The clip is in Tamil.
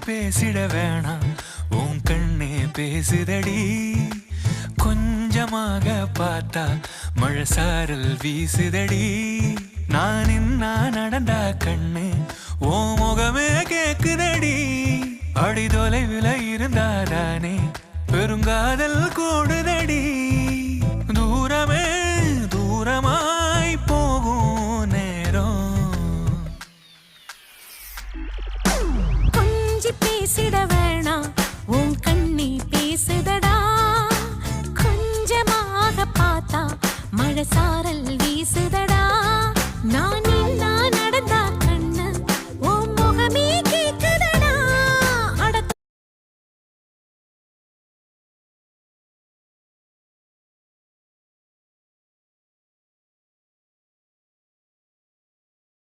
பேசிட வேணாம் உன் கண்ணே பேசுதடி கொஞ்சமாக பார்த்தா மழை சாரல் வீசுதடி நான் இன்னா நடந்தா கண்ணு ஓ முகமே கேக்குதடி அடி தொலைவில் இருந்தாதானே பெருங்காதல் கூடுதடி தூரமே தூரமாய் போகும் நேரம் கொஞ்சி பேசிட